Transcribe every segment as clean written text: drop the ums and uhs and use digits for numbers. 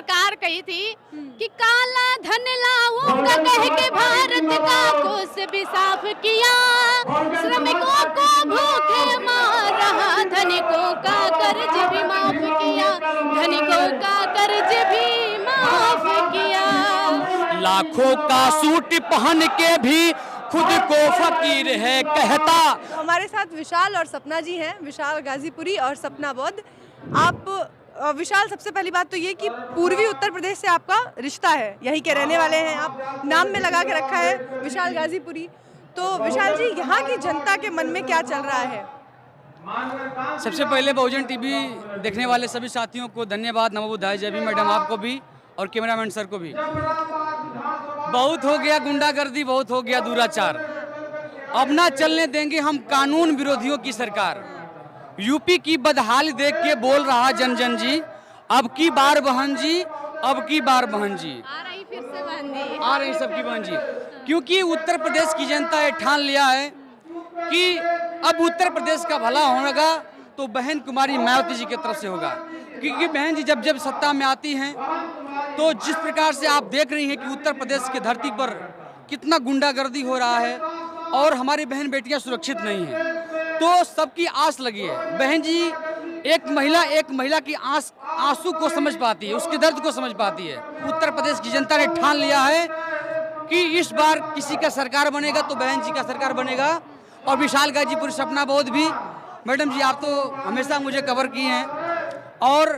सरकार कही थी कि काला धन लाऊंगा कह के भारत का कोष भी साफ किया, श्रमिकों को भूखे मार रहा, धनिकों का कर्ज भी माफ किया, धनिकों का कर्ज भी माफ किया। लाखों का सूट पहन के भी खुद को फकीर है कहता। हमारे साथ विशाल और सपना जी हैं, विशाल गाजीपुरी और सपना बौद्ध। आप विशाल, सबसे पहली बात तो ये कि पूर्वी उत्तर प्रदेश से आपका रिश्ता है, यहीं के रहने वाले हैं आप, नाम में लगा के रखा है विशाल गाजीपुरी। तो विशाल जी, यहाँ की जनता के मन में क्या चल रहा है? सबसे पहले बहुजन टीवी देखने वाले सभी साथियों को धन्यवाद, नमो बुद्धाय, जय भीम मैडम आपको भी और कैमरामैन सर को भी। बहुत हो गया गुंडागर्दी, बहुत हो गया दुराचार, अब ना चलने देंगे हम कानून विरोधियों की सरकार। यूपी की बदहाली देख के बोल रहा जन जन जी, अब की बार बहन जी, अब की बार बहन जी, आ रही फिर से बहन जी, आ रही सबकी बहन जी। क्योंकि उत्तर प्रदेश की जनता ये ठान लिया है कि अब उत्तर प्रदेश का भला होगा तो बहन कुमारी मायावती जी की तरफ से होगा। क्योंकि बहन जी जब जब सत्ता में आती हैं तो जिस प्रकार से आप देख रही हैं कि उत्तर प्रदेश की धरती पर कितना गुंडागर्दी हो रहा है और हमारी बहन बेटियां सुरक्षित नहीं हैं, तो सबकी आस लगी है। बहन जी एक महिला की आंसू को समझ पाती है, उसके दर्द को समझ पाती है। उत्तर प्रदेश की जनता ने ठान लिया है कि इस बार किसी का सरकार बनेगा तो बहन जी का सरकार बनेगा। और विशाल गाजीपुरी सपना बौद्ध भी, मैडम जी आप तो हमेशा मुझे कवर किए हैं और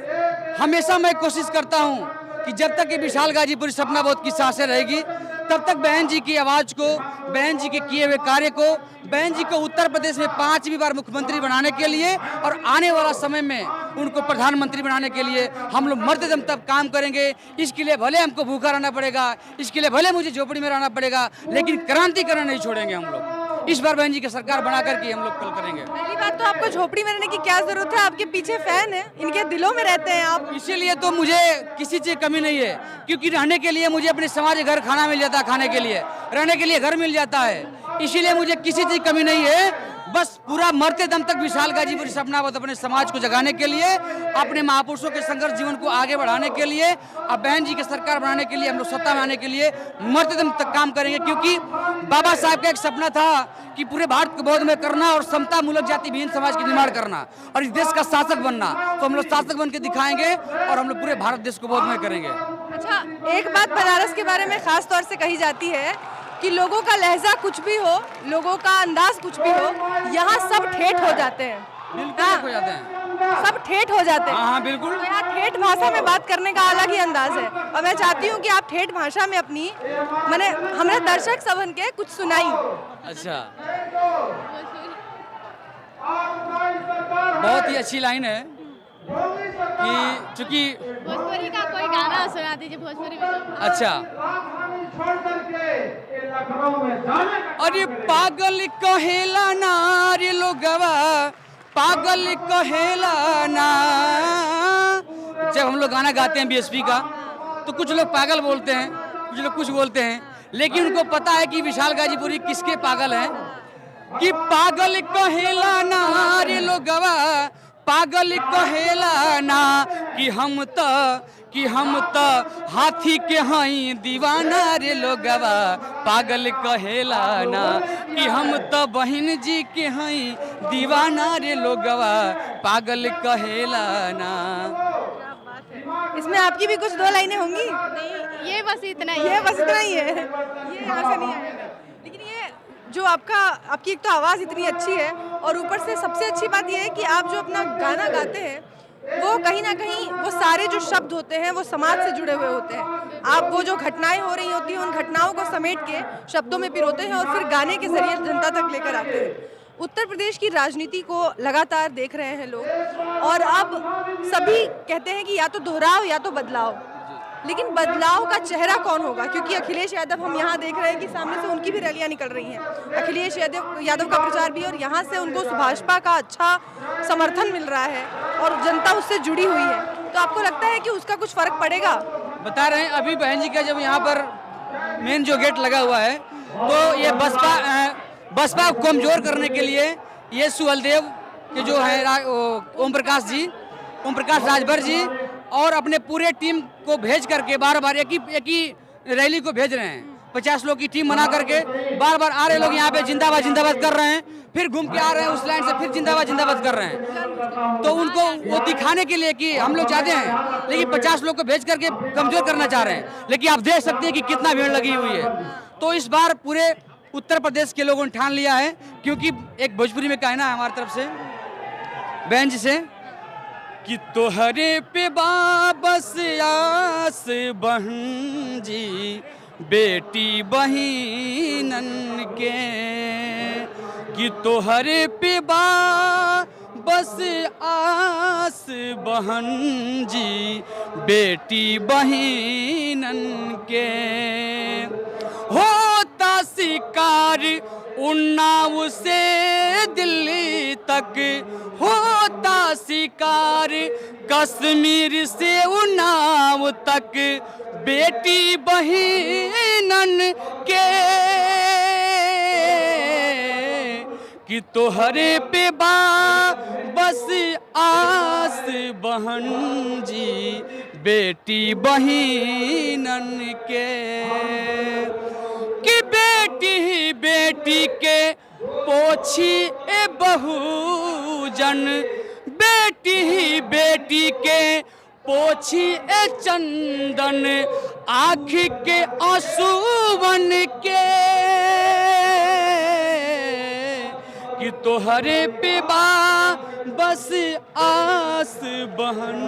हमेशा मैं कोशिश करता हूं कि जब तक ये विशाल गाजीपुरी सपना बौद्ध की सांसें रहेगी तब तक बहन जी की आवाज़ को, बहन जी के किए हुए कार्य को, बहन जी को उत्तर प्रदेश में 5वीं बार मुख्यमंत्री बनाने के लिए और आने वाला समय में उनको प्रधानमंत्री बनाने के लिए हम लोग मरते दम तक काम करेंगे। इसके लिए भले हमको भूखा रहना पड़ेगा, इसके लिए भले मुझे झोपड़ी में रहना पड़ेगा, लेकिन क्रांति करना नहीं छोड़ेंगे हम लोग। इस बार बहन जी की सरकार बना करके हम लोग कल करेंगे। पहली बात तो आपको झोपड़ी में रहने की क्या जरूरत है, आपके पीछे फैन है, इनके दिलों में रहते हैं आप। इसीलिए तो मुझे किसी चीज़ कमी नहीं है, क्योंकि रहने के लिए मुझे अपने समाज घर खाना मिल जाता है, खाने के लिए रहने के लिए घर मिल जाता है, इसीलिए मुझे किसी चीज़ कमी नहीं है। बस पूरा मरते दम तक विशाल गाजीपुरी सपना बौद्ध अपने समाज को जगाने के लिए, अपने महापुरुषों के संघर्ष जीवन को आगे बढ़ाने के लिए, अब बहन जी की सरकार बनाने के लिए, हम लोग सत्ता में आने के लिए मरते दम तक काम करेंगे। क्योंकि बाबा साहब का एक सपना था कि पूरे भारत को बौद्ध में करना और समता मूलक जाति विहीन समाज का निर्माण करना और इस देश का शासक बनना। तो हम लोग शासक बन के दिखाएंगे और हम लोग पूरे भारत देश को बौद्ध में करेंगे। अच्छा, एक बात बनारस के बारे में खास तौर से कही जाती है कि लोगों का लहजा कुछ भी हो, लोगों का अंदाज कुछ भी हो, यहाँ सब ठेठ हो जाते हैं। बिल्कुल हो जाते हैं, सब ठेठ हो जाते हैं। हाँ बिल्कुल। तो यहाँ ठेठ भाषा में बात करने का अलग ही अंदाज है और मैं चाहती हूँ कि आप ठेठ भाषा में अपनी मैंने हमारे दर्शक सबन के कुछ सुनाई। अच्छा, बहुत ही अच्छी लाइन है कि चूंकि भोजपुरी का कोई गाना सुना दीजिए, भोजपुरी में। अच्छा, अरे पागल कहेला ना रे लोगवा, पागल कहेला ना। जब हम लोग गाना गाते हैं बीएसपी का तो कुछ लोग पागल बोलते हैं, कुछ लोग कुछ बोलते हैं, लेकिन उनको पता है कि विशाल गाजीपुरी किसके पागल हैं। कि पागल कहेला ना रे लोगवा, पागल कहेला ना, कि हम त हाथी के हई दीवाना रे लोगवा, पागल कहेला ना, कि हम त बहन जी के हई दीवाना रे लोगवा, पागल कहेला ना। इसमें आपकी भी कुछ दो लाइनें होंगी? नहीं, ये बस इतना ही ये बस इतना ही है, ये यहाँ से नहीं आएगा। लेकिन ये जो आपकी एक तो आवाज़ इतनी अच्छी है और ऊपर से सबसे अच्छी बात ये है कि आप जो अपना गाना गाते हैं वो कहीं ना कहीं वो सारे जो शब्द होते हैं वो समाज से जुड़े हुए होते हैं। आप वो जो घटनाएं हो रही होती हैं उन घटनाओं को समेट के शब्दों में पिरोते हैं और फिर गाने के जरिए जनता तक लेकर आते हैं। उत्तर प्रदेश की राजनीति को लगातार देख रहे हैं लोग और अब सभी कहते हैं कि या तो दोहराव या तो बदलाव, लेकिन बदलाव का चेहरा कौन होगा? क्योंकि अखिलेश यादव हम यहाँ देख रहे हैं कि सामने से उनकी भी रैलियाँ निकल रही हैं। अखिलेश यादव का प्रचार भी, और यहाँ से उनको भाजपा का अच्छा समर्थन मिल रहा है और जनता उससे जुड़ी हुई है। तो आपको लगता है कि उसका कुछ फर्क पड़ेगा? बता रहे हैं अभी बहन जी का जब यहाँ पर मेन जो गेट लगा हुआ है तो ये बसपा को कमजोर करने के लिए ये सुहलदेव के जो है ओम प्रकाश राजभर जी और अपने पूरे टीम को भेज करके बार बार एक ही रैली को भेज रहे हैं। 50 लोग की टीम बना करके बार बार आ रहे लोग यहाँ पे जिंदाबाद जिंदाबाद कर रहे हैं, फिर घूम के आ रहे हैं उस लाइन से, फिर जिंदाबाद जिंदाबाद कर रहे हैं। तो उनको वो दिखाने के लिए कि हम लोग चाहते हैं, लेकिन 50 लोग को भेज करके कमजोर करना चाह रहे हैं। लेकिन आप देख सकते हैं कि कितना भीड़ लगी हुई है। तो इस बार पूरे उत्तर प्रदेश के लोगों ने ठान लिया है, क्योंकि एक भोजपुरी में कहना है हमारी तरफ से बहन जी से कि तोहरे पे बाबस आस बहन जी बेटी बहिनन के, कि तोहरे पे बस आस बहन जी बेटी बहिनन के। होता शिकार उन्नाव से दिल्ली तक, होता शिकार कश्मीर से उन्नाव तक, बेटी बहिनन के, कि तोहरे पे बस आस बहन जी बेटी बहिनन के, कि बेटी ही बेटी के पोछी ए बहुजन, बेटी ही बेटी के पोछी ए चंदन, आँख के आंसुवन के, कि तोहरे पे बस आस बहन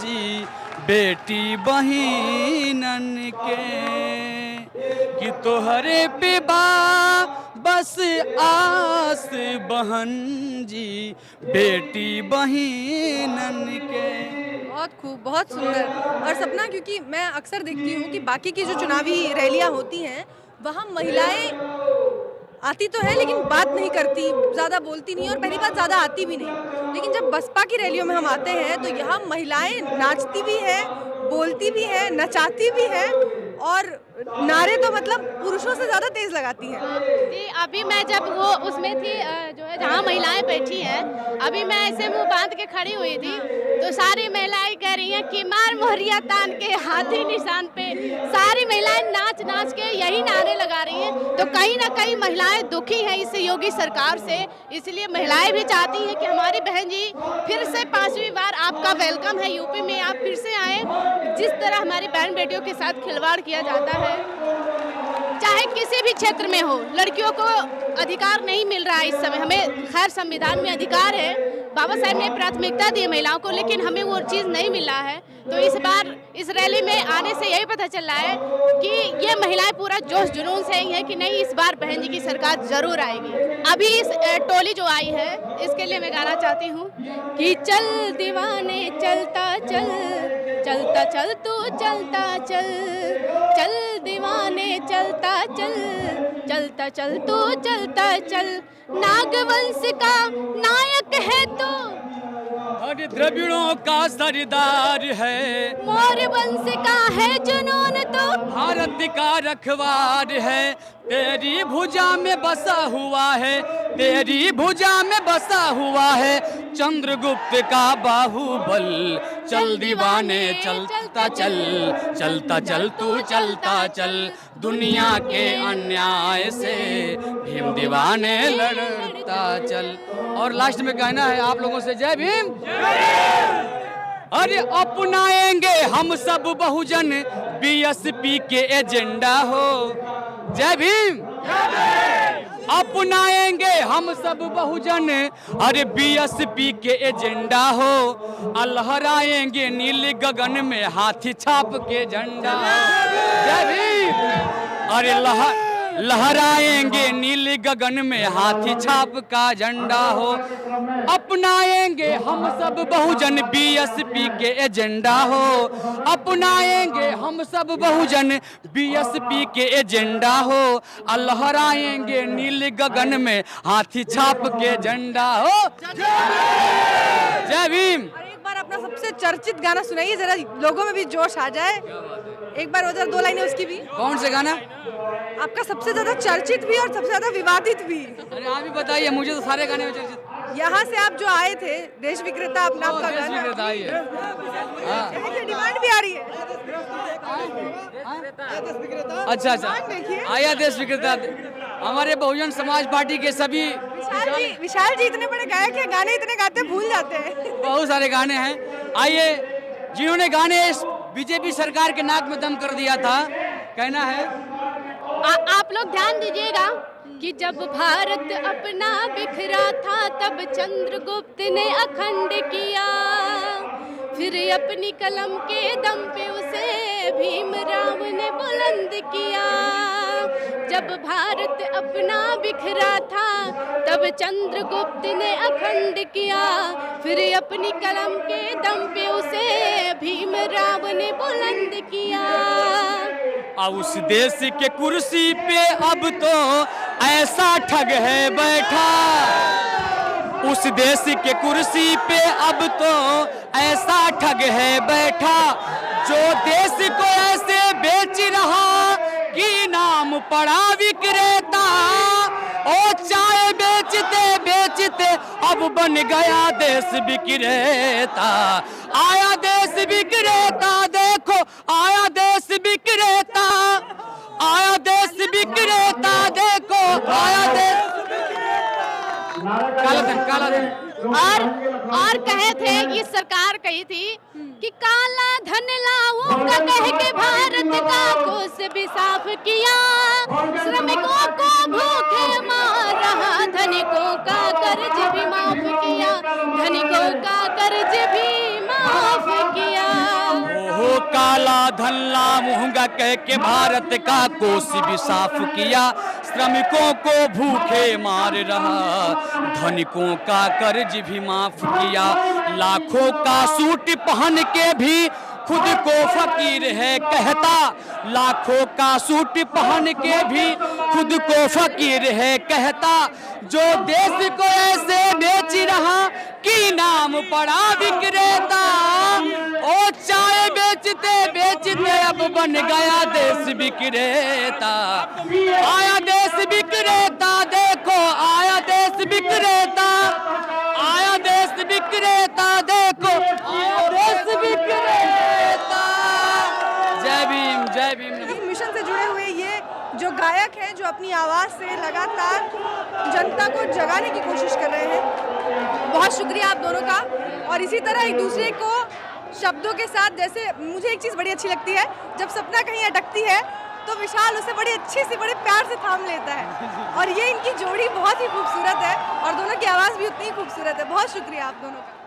जी बेटी बहिनन के, कि तोहरे पे बस आस बहन जी बेटी बहिनन के। बहुत खूब, बहुत सुंदर। और सपना, क्योंकि मैं अक्सर देखती हूँ कि बाकी की जो चुनावी रैलियाँ होती हैं वहाँ महिलाएं आती तो है लेकिन बात नहीं करती, ज़्यादा बोलती नहीं, और पहली बात ज़्यादा आती भी नहीं। लेकिन जब बसपा की रैलियों में हम आते हैं तो यहाँ महिलाएं नाचती भी है, बोलती भी है, नचाती भी है, और नारे तो मतलब पुरुषों से ज़्यादा तेज लगाती हैं। जी, अभी मैं जब वो उसमें थी जो है जहाँ महिलाएं बैठी हैं, अभी मैं ऐसे मुंह बांध के खड़ी हुई थी तो सारी महिलाएं कह रही हैं कि मार मोहरिया तान के हाथी निशान पे। सारी महिलाएं नाच नाच के यही नारे लगा रही हैं। तो कहीं ना कहीं महिलाएं दुखी हैं इस योगी सरकार से, इसलिए महिलाएं भी चाहती हैं कि हमारी बहन जी फिर से 5वीं बार आपका वेलकम है यूपी में, आप फिर से आए। जिस तरह हमारी बहन बेटियों के साथ खिलवाड़ किया जाता है, चाहे किसी भी क्षेत्र में हो, लड़कियों को अधिकार नहीं मिल रहा है इस समय। हमें खैर संविधान में अधिकार है, बाबा साहब ने प्राथमिकता दी है महिलाओं को, लेकिन हमें वो चीज़ नहीं मिल रहा है। तो इस बार इस रैली में आने से यही पता चल रहा है कि ये महिलाएं पूरा जोश जुनून से आई हैं कि नहीं, इस बार बहन जी की सरकार जरूर आएगी। अभी इस टोली जो आई है इसके लिए मैं गाना चाहती हूँ कि चल दीवाने चलता चल, चलता चल तू चलता चल, चल दीवाने चलता चल, चलता चल तू चलता चल, नागवंश का नायक है तू, अरे द्रविड़ों का सरदार है, मोर वंश का है जुनून तो, भारत का रखवार है, तेरी भुजा में बसा हुआ है, तेरी भुजा में बसा हुआ है चंद्रगुप्त का बाहुबल। चल दीवाने चलता चल, चलता चल तू चलता चल, दुनिया के अन्याय से भीम दीवाने लड़ता चल। और लास्ट में कहना है आप लोगों से, जय भीम। अरे अपनाएंगे हम सब बहुजन बीएसपी के एजेंडा हो, जय भीम। अपनाएंगे हम सब बहुजन अरे बीएसपी के एजेंडा हो, लहराएंगे नील गगन में हाथी छाप के झंडा, जय भीम। अरे लहराएंगे नील गगन में हाथी छाप का झंडा हो, अपनाएंगे हम सब बहुजन बीएसपी के एजेंडा हो, अपनाएंगे हम सब बहुजन बीएसपी के एजेंडा हो, लहराएंगे नील गगन में हाथी छाप के झंडा हो, जय भीम। एक बार अपना सबसे चर्चित गाना सुनाइए, जरा लोगों में भी जोश आ जाए। एक बार उधर 2 लाइनें उसकी भी। कौन से गाना? आपका सबसे ज्यादा चर्चित भी और सबसे ज्यादा विवादित भी। अरे आप ही बताइए, मुझे तो सारे गाने में चर्चित। यहाँ से आप जो आए थे, देश विक्रेता अपना आपका देश गाना, विक्रेता आई है। हाँ। देखिए डिमांड भी आ रही है। अच्छा देखिए। आया देश विक्रेता। हमारे बहुजन समाज पार्टी के सभी विशाल जी इतने बड़े गायक हैं, गाने इतने गाते हैं, भूल जाते हैं। बहुत सारे गाने हैं। आइए, जिन्होंने गाने इस बीजेपी सरकार के नाक में दम कर दिया था, कहना है। आप लोग ध्यान दीजिएगा कि जब भारत अपना बिखरा था तब चंद्रगुप्त ने अखंड किया, फिर अपनी कलम के दम पे उसे भीमराव ने बुलंद किया। जब भारत अपना बिखरा था तब चंद्रगुप्त ने अखंड किया, फिर अपनी कलम के दम पे उसे भीमराव ने बुलंद किया। अब उस देश के कुर्सी पे अब तो ऐसा ठग है बैठा, उस देश के कुर्सी पे अब तो ऐसा ठग है बैठा, जो देश को ऐसे बेच रहा कि नाम पड़ा विक्रेता। ओ चाय बेचते बेचते अब बन गया देश विक्रेता। आया देश विक्रेता, देखो आया देश विक्रेता, आया देश विक्रेता, देखो आया देश। काला धन। और कहे थे कि सरकार कही थी कि काला धन लाऊंगा कह के भारत का कोष भी साफ किया, श्रमिकों को भूखे मार रहा, धनिकों का कर्ज भी माफ किया, धनिकों का कर्ज भी माफ किया। ओहो काला धन लाऊंगा कह के भारत का कोष भी साफ किया, श्रमिकों को भूखे मार रहा, धनिकों का कर्ज भी माफ किया। लाखों का सूट पहन के भी खुद को फकीर है कहता, लाखों का सूट पहन के भी खुद को फकीर है कहता, जो देश को ऐसे बेच रहा कि नाम पड़ा विक्रेता। ओ चाय बेचते बेचते अब बन गया देश विक्रेता। आया देश विक्रेता, देखो आया देश विक्रेता, आया देश विक्रेता, देखो आया देश विक्रेता। जय भीम, जय भीम। मिशन से जुड़े हुए ये जो गायक हैं, जो अपनी आवाज़ से लगातार जनता को जगाने की कोशिश कर रहे हैं, बहुत शुक्रिया आप दोनों का। और इसी तरह एक दूसरे को शब्दों के साथ, जैसे मुझे एक चीज़ बड़ी अच्छी लगती है, जब सपना कहीं अटकती है तो विशाल उसे बड़ी अच्छी सी बड़े प्यार से थाम लेता है, और ये इनकी जोड़ी बहुत ही खूबसूरत है और दोनों की आवाज़ भी उतनी ही खूबसूरत है। बहुत शुक्रिया आप दोनों का।